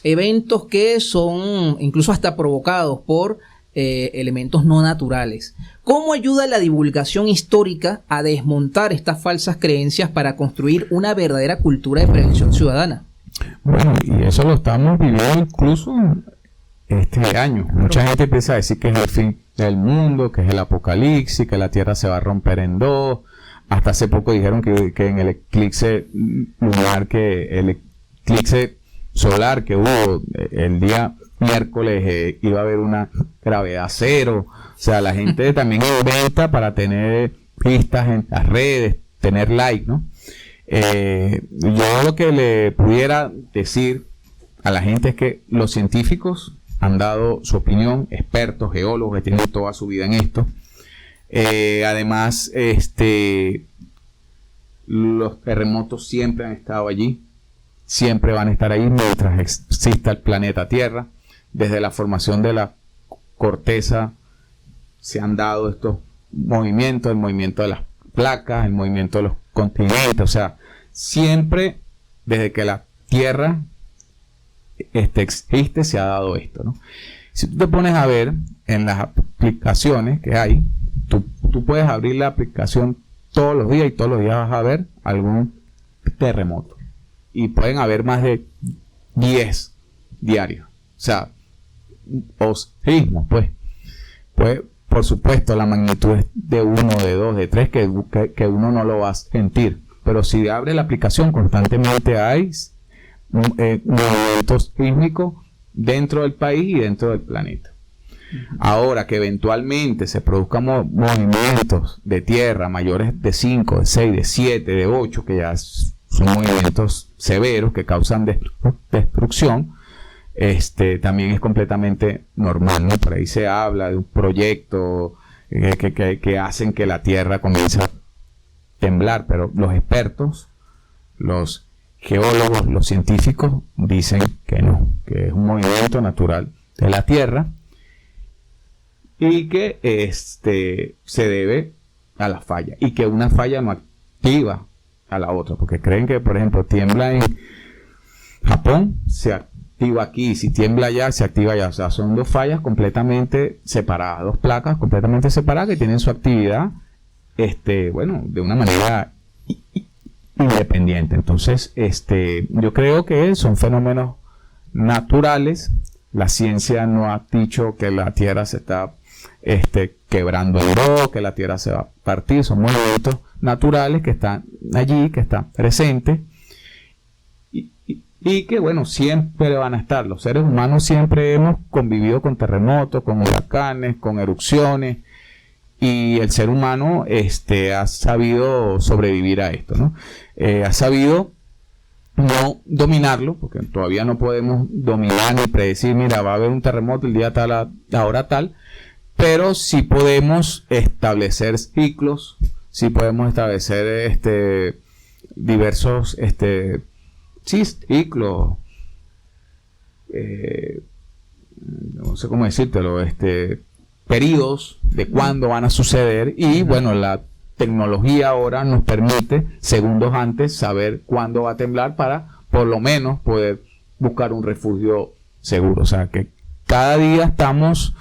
eventos que son incluso hasta provocados por elementos no naturales. ¿Cómo ayuda la divulgación histórica a desmontar estas falsas creencias para construir una verdadera cultura de prevención ciudadana? Bueno, y eso lo estamos viviendo incluso este año. Mucha gente empieza a decir que es el fin del mundo, que es el apocalipsis, que la Tierra se va a romper en dos. Hasta hace poco dijeron que en el eclipse lunar, que el eclipse solar que hubo el día miércoles iba a haber una gravedad cero. O sea, la gente también inventa para tener pistas en las redes, tener like, ¿no? Yo lo que le pudiera decir a la gente es que los científicos han dado su opinión, expertos, geólogos que tienen toda su vida en esto. Además, los terremotos siempre han estado allí. Siempre van a estar ahí mientras exista el planeta Tierra. Desde la formación de la corteza se han dado estos movimientos, el movimiento de las placas, el movimiento de los continentes. O sea, siempre desde que la Tierra existe se ha dado esto, ¿no? Si tú te pones a ver en las aplicaciones que hay, tú puedes abrir la aplicación todos los días y todos los días vas a ver algún terremoto. Y pueden haber más de 10 diarios. O sea, o sismos, pues. Por supuesto, la magnitud es de 1, de 2, de 3, que uno no lo va a sentir. Pero si abre la aplicación, constantemente hay movimientos sísmicos dentro del país y dentro del planeta. Ahora que eventualmente se produzcan movimientos de tierra mayores de 5, de 6, de 7, de 8, que ya son movimientos severos que causan destrucción, también es completamente normal, ¿no? Por ahí se habla de un proyecto que hacen que la Tierra comience a temblar, pero los expertos, los geólogos, los científicos dicen que no, que es un movimiento natural de la Tierra y que se debe a la falla y que una falla no activa a la otra, porque creen que, por ejemplo, tiembla en Japón, se activa aquí, y si tiembla allá, se activa allá. O sea, son dos fallas completamente separadas, dos placas completamente separadas que tienen su actividad, de una manera independiente. Entonces, yo creo que son fenómenos naturales. La ciencia no ha dicho que la Tierra se está quebrando en dos, que la Tierra se va a partir. Son movimientos naturales que están allí, que están presentes y que, bueno, siempre van a estar. Los seres humanos siempre hemos convivido con terremotos, con huracanes, con erupciones, y el ser humano ha sabido sobrevivir a esto, ¿no? Ha sabido no dominarlo, porque todavía no podemos dominar ni predecir, mira, va a haber un terremoto el día tal, a la hora tal, pero sí podemos establecer ciclos, sí podemos establecer diversos ciclos no sé cómo decírtelo, periodos de cuándo van a suceder y bueno, la tecnología ahora nos permite segundos antes saber cuándo va a temblar para por lo menos poder buscar un refugio seguro. O sea que cada día estamos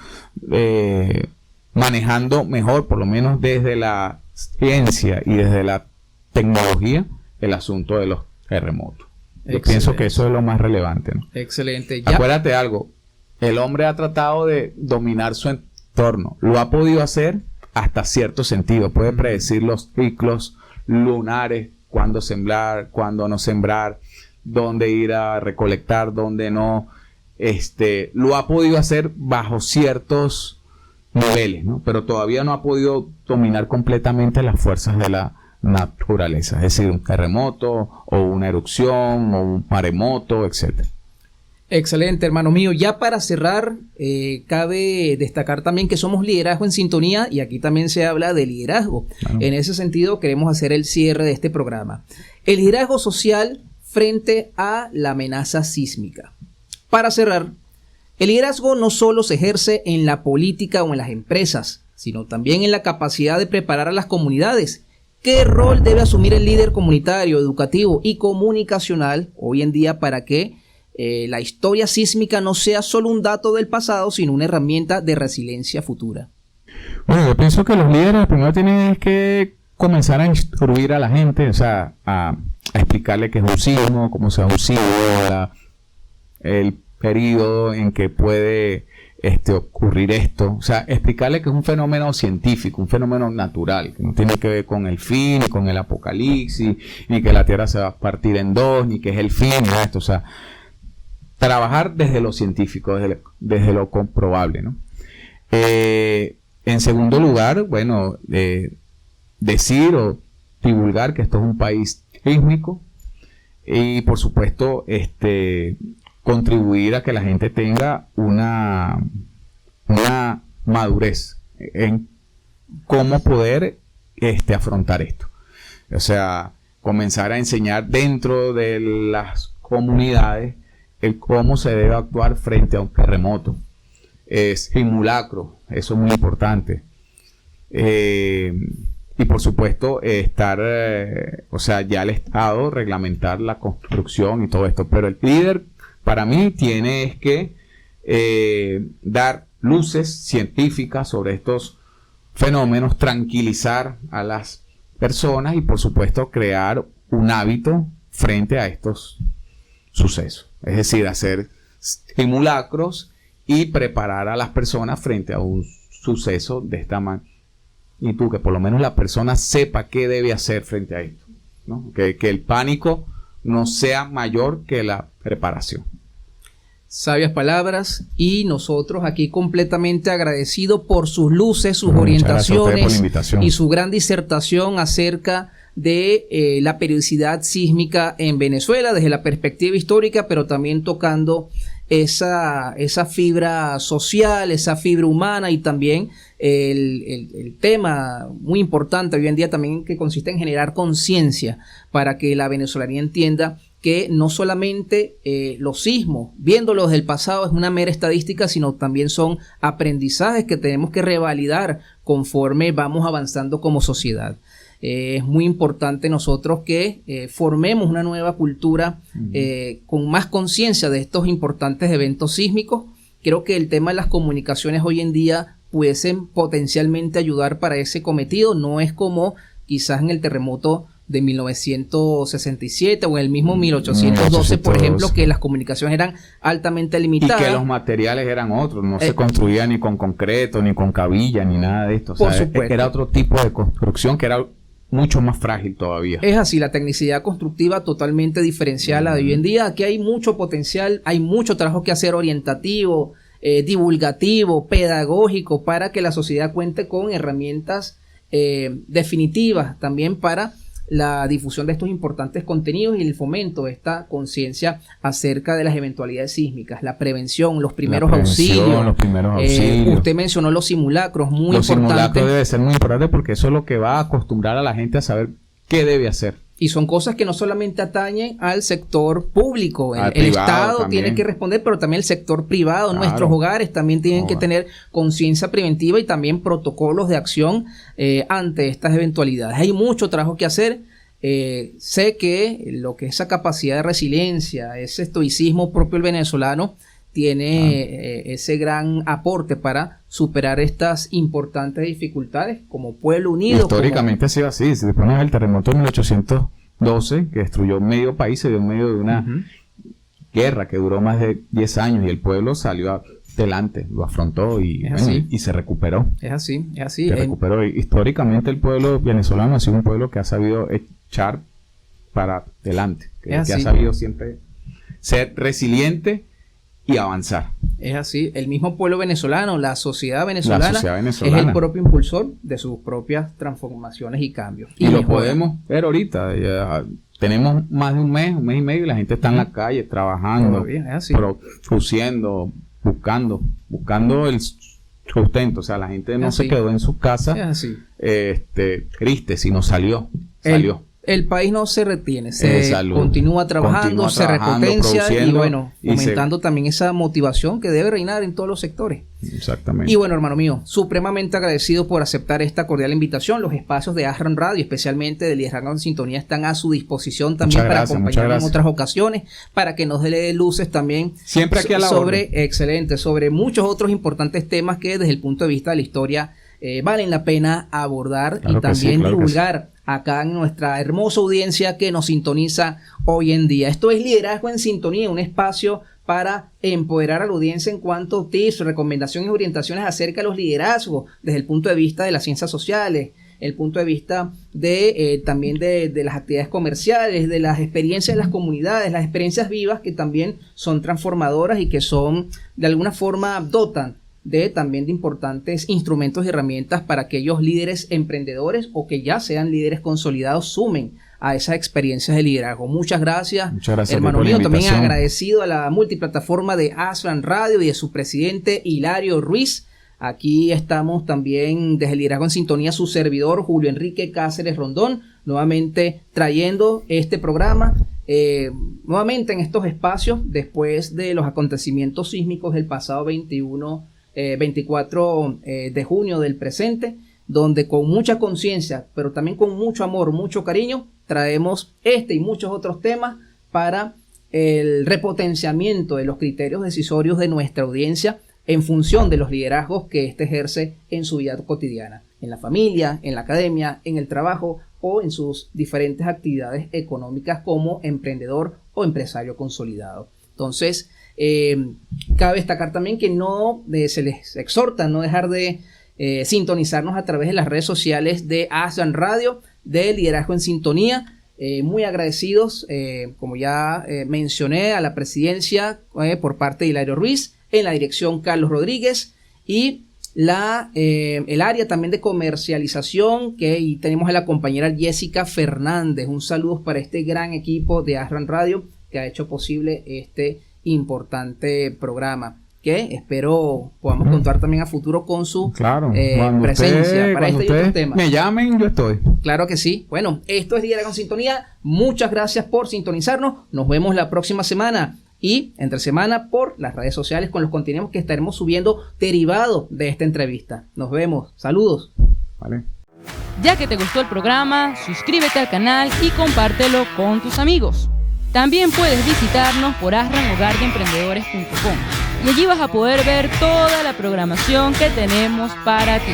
manejando mejor, por lo menos desde la ciencia y desde la tecnología, el asunto de los terremotos. Yo pienso que eso es lo más relevante, ¿no? Excelente. Acuérdate de algo, el hombre ha tratado de dominar su entorno, lo ha podido hacer hasta cierto sentido, puede predecir los ciclos lunares, cuándo sembrar, cuándo no sembrar, dónde ir a recolectar, dónde no, lo ha podido hacer bajo ciertos niveles, ¿no? Pero todavía no ha podido dominar completamente las fuerzas de la naturaleza, es decir, un terremoto o una erupción o un maremoto, etcétera. Excelente, hermano mío. Ya para cerrar, cabe destacar también que somos Liderazgo en Sintonía y aquí también se habla de liderazgo. Claro. En ese sentido, queremos hacer el cierre de este programa. El liderazgo social frente a la amenaza sísmica. Para cerrar, el liderazgo no solo se ejerce en la política o en las empresas, sino también en la capacidad de preparar a las comunidades. ¿Qué rol debe asumir el líder comunitario, educativo y comunicacional hoy en día para que la historia sísmica no sea solo un dato del pasado, sino una herramienta de resiliencia futura? Bueno, yo pienso que los líderes primero tienen que comenzar a instruir a la gente, o sea, a explicarle qué es un sismo, cómo se da un sismo, el periodo en que puede ocurrir esto, o sea, explicarle que es un fenómeno científico, un fenómeno natural, que no tiene que ver con el fin, ni con el apocalipsis, ni que la Tierra se va a partir en dos, ni que es el fin, ni esto, o sea, trabajar desde lo científico, desde lo comprobable, ¿no? En segundo lugar, bueno, decir o divulgar que esto es un país sísmico y, por supuesto, contribuir a que la gente tenga una madurez en cómo poder afrontar esto. O sea, comenzar a enseñar dentro de las comunidades el cómo se debe actuar frente a un terremoto. Simulacro, eso es muy importante. Y por supuesto estar, o sea, ya el Estado reglamentar la construcción y todo esto. Pero el líder, para mí, tiene que dar luces científicas sobre estos fenómenos, tranquilizar a las personas y, por supuesto, crear un hábito frente a estos sucesos. Es decir, hacer simulacros y preparar a las personas frente a un suceso de esta magnitud, que por lo menos la persona sepa qué debe hacer frente a esto, ¿no? Que el pánico no sea mayor que la preparación. Sabias palabras, y nosotros aquí completamente agradecidos por sus luces, sus orientaciones y su gran disertación acerca de la periodicidad sísmica en Venezuela desde la perspectiva histórica, pero también tocando esa fibra social, esa fibra humana y también el tema muy importante hoy en día también que consiste en generar conciencia para que la venezolanía entienda que no solamente los sismos, viéndolos del pasado, es una mera estadística, sino también son aprendizajes que tenemos que revalidar conforme vamos avanzando como sociedad. Es muy importante nosotros que formemos una nueva cultura con más conciencia de estos importantes eventos sísmicos. Creo que el tema de las comunicaciones hoy en día pueden potencialmente ayudar para ese cometido. No es como quizás en el terremoto de 1967 o en el mismo 1812, por ejemplo, que las comunicaciones eran altamente limitadas. Y que los materiales eran otros, no se construía ni con concreto, ni con cabilla, ni nada de esto. O sea, era otro tipo de construcción que era mucho más frágil todavía. Es así, la tecnicidad constructiva totalmente diferenciada a la de hoy en día. Aquí hay mucho potencial, hay mucho trabajo que hacer orientativo, divulgativo, pedagógico, para que la sociedad cuente con herramientas definitivas también para la difusión de estos importantes contenidos y el fomento de esta conciencia acerca de las eventualidades sísmicas, la prevención, los primeros auxilios. Usted mencionó los simulacros, muy importantes. Los simulacros debe ser muy importante porque eso es lo que va a acostumbrar a la gente a saber qué debe hacer. Y son cosas que no solamente atañen al sector público, el privado Estado también tiene que responder, pero también el sector privado, claro. Nuestros hogares también tienen que tener conciencia preventiva y también protocolos de acción ante estas eventualidades. Hay mucho trabajo que hacer. Sé que lo que es esa capacidad de resiliencia, ese estoicismo propio del venezolano, tiene ese gran aporte para superar estas importantes dificultades como pueblo unido. Históricamente ha sido así. Si te pones el terremoto de 1812, que destruyó medio país, se dio en medio de una guerra que duró más de 10 años y el pueblo salió adelante, lo afrontó y se recuperó. Es así, es así. Se recuperó. Históricamente el pueblo venezolano ha sido un pueblo que ha sabido echar para adelante, que ha sabido siempre ser resiliente y avanzar. Es así, el mismo pueblo venezolano, la sociedad venezolana, es el propio impulsor de sus propias transformaciones y cambios. Y lo podemos ver ahorita, tenemos más de un mes y medio y la gente está en la calle trabajando, produciendo, buscando el sustento. O sea, la gente no se quedó en su casa triste, sino salió. El país no se retiene, se continúa trabajando, se repotencia y aumentando también esa motivación que debe reinar en todos los sectores. Exactamente. Y bueno, hermano mío, supremamente agradecido por aceptar esta cordial invitación. Los espacios de Ashram Radio, especialmente de Liderazgo en Sintonía, están a su disposición también para acompañarnos en otras ocasiones, para que nos dé luces también siempre aquí a la orden. sobre muchos otros importantes temas que desde el punto de vista de la historia valen la pena abordar y también divulgar acá en nuestra hermosa audiencia que nos sintoniza hoy en día. Esto es Liderazgo en Sintonía, un espacio para empoderar a la audiencia en cuanto a tips, recomendaciones y orientaciones acerca de los liderazgos desde el punto de vista de las ciencias sociales, el punto de vista de también de las actividades comerciales, de las experiencias de las comunidades, las experiencias vivas que también son transformadoras y que son de alguna forma dotan también de importantes instrumentos y herramientas para aquellos líderes emprendedores o que ya sean líderes consolidados sumen a esas experiencias de liderazgo. Muchas gracias hermano mío. También agradecido a la multiplataforma de Ashram Radio y de su presidente Hilario Ruiz. Aquí estamos también desde Liderazgo en Sintonía, su servidor Julio Enrique Cáceres Rondón, nuevamente trayendo este programa nuevamente en estos espacios después de los acontecimientos sísmicos del pasado 24 de junio del presente, donde con mucha conciencia, pero también con mucho amor, mucho cariño, traemos este y muchos otros temas para el repotenciamiento de los criterios decisorios de nuestra audiencia en función de los liderazgos que éste ejerce en su vida cotidiana, en la familia, en la academia, en el trabajo o en sus diferentes actividades económicas como emprendedor o empresario consolidado. Entonces, cabe destacar también que se les exhorta a no dejar de sintonizarnos a través de las redes sociales de Ashram Radio, de Liderazgo en Sintonía. Muy agradecidos, como ya mencioné, a la presidencia por parte de Hilario Ruiz, en la dirección Carlos Rodríguez y el área también de comercialización y tenemos a la compañera Jessica Fernández. Un saludo para este gran equipo de Ashram Radio que ha hecho posible este importante programa, que espero podamos contar también a futuro con su presencia para este y otros temas. Me llamen, yo estoy. Claro que sí. Bueno, esto es Liderazgo en Sintonía. Muchas gracias por sintonizarnos. Nos vemos la próxima semana y entre semana por las redes sociales con los contenidos que estaremos subiendo derivados de esta entrevista. Nos vemos. Saludos. Vale. Ya que te gustó el programa, suscríbete al canal y compártelo con tus amigos. También puedes visitarnos por ashramhogardeemprendedores.com y allí vas a poder ver toda la programación que tenemos para ti.